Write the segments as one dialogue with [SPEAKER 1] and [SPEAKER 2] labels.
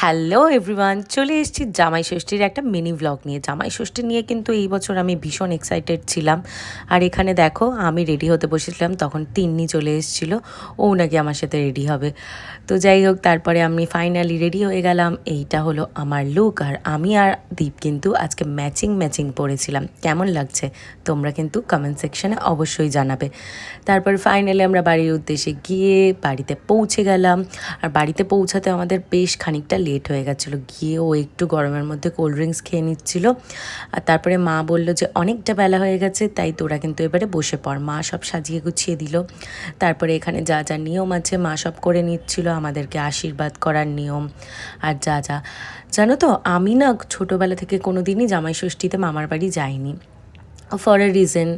[SPEAKER 1] Hello everyone, চলে এসেছি জামাই ষষ্ঠীর একটা মিনি ভ্লগ নিয়ে। জামাই ষষ্ঠী নিয়ে কিন্তু এই বছর আমি ভীষণ এক্সাইটেড ছিলাম। আর এখানে দেখো আমি রেডি হতে বসেছিলাম, তখন তিন্নি চলে এসেছিলো, ও নাকি আমার সাথে রেডি হবে। তো যাই হোক, তারপরে আমি ফাইনালি রেডি হয়ে গেলাম। এইটা হলো আমার লুক, আর আমি আর দীপ কিন্তু আজকে ম্যাচিং ম্যাচিং পরেছিলাম। কেমন লাগছে তোমরা কিন্তু কমেন্ট সেকশনে অবশ্যই জানাবে। তারপর ফাইনালি আমরা বাড়ির উদ্দেশ্যে গিয়ে বাড়িতে পৌঁছে গেলাম। আর বাড়িতে পৌঁছাতে আমাদের বেশ খানিকটা লেট হয়ে গেছিলো। গিয়ে ও একটু গরমের মধ্যে কোল্ড ড্রিঙ্কস খেয়ে নিচ্ছিল। আর তারপরে মা বলল যে অনেকটা বেলা হয়ে গেছে, তাই তোরা কিন্তু এবারে বসে পড়। মা সব সাজিয়ে গুছিয়ে দিল। তারপরে এখানে যা যা নিয়ম আছে মা সব করে নিচ্ছিল, আমাদেরকে আশীর্বাদ করার নিয়ম আর যা যা। জানো তো, আমি না ছোটোবেলা থেকে কোনো দিনই জামাই ষষ্ঠীতে মামার বাড়ি যাইনি, ফর এ রিজন।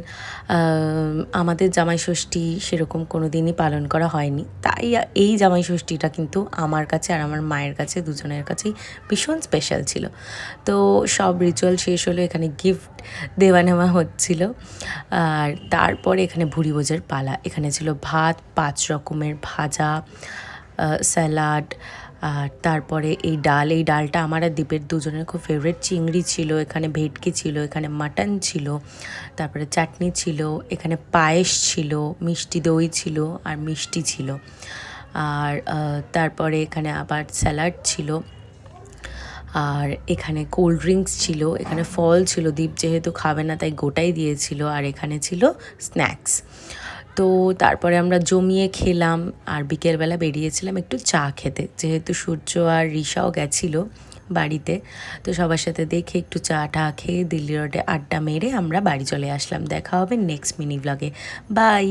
[SPEAKER 1] আমাদের জামাই ষষ্ঠী সেরকম কোনো দিনই পালন করা হয়নি, তাই এই জামাই ষষ্ঠীটা কিন্তু আমার কাছে আর আমার মায়ের কাছে দুজনের কাছেই ভীষণ স্পেশাল ছিল। তো সব রিচুয়াল শেষ হলো, এখানে গিফট দেওয়া নেওয়া হচ্ছিল। আর তারপরে এখানে ভুড়ি ভোজের পালা। এখানে ছিল ভাত, 5 রকমের ভাজা, স্যালাড, আর তারপরে এই ডালটা আমার আর দীপের দুজনের খুব ফেভারিট। চিংড়ি ছিল, এখানে ভেটকি ছিল, এখানে মাটন ছিল, তারপরে চাটনি ছিল, এখানে পায়েস ছিল, মিষ্টি দই ছিল আর মিষ্টি ছিল। আর তারপরে এখানে আবার স্যালাড ছিল, আর এখানে কোল্ড ড্রিঙ্কস ছিল, এখানে ফল ছিল। দীপ যেহেতু খাবে না তাই গোটাই দিয়েছিল। আর এখানে ছিল স্ন্যাক্স। তো তারপরে আমরা জমিয়ে খেলাম, আর বিকেলবেলা বেরিয়েছিলাম একটু চা খেতে, যেহেতু সূর্য আর ঋষাও গেছিলো বাড়িতে। তো সবার সাথে দেখে একটু চা টা খেয়ে দিল্লি রোডে আড্ডা মেরে আমরা বাড়ি চলে আসলাম। দেখা হবে নেক্সট মিনি ব্লগে। বাই।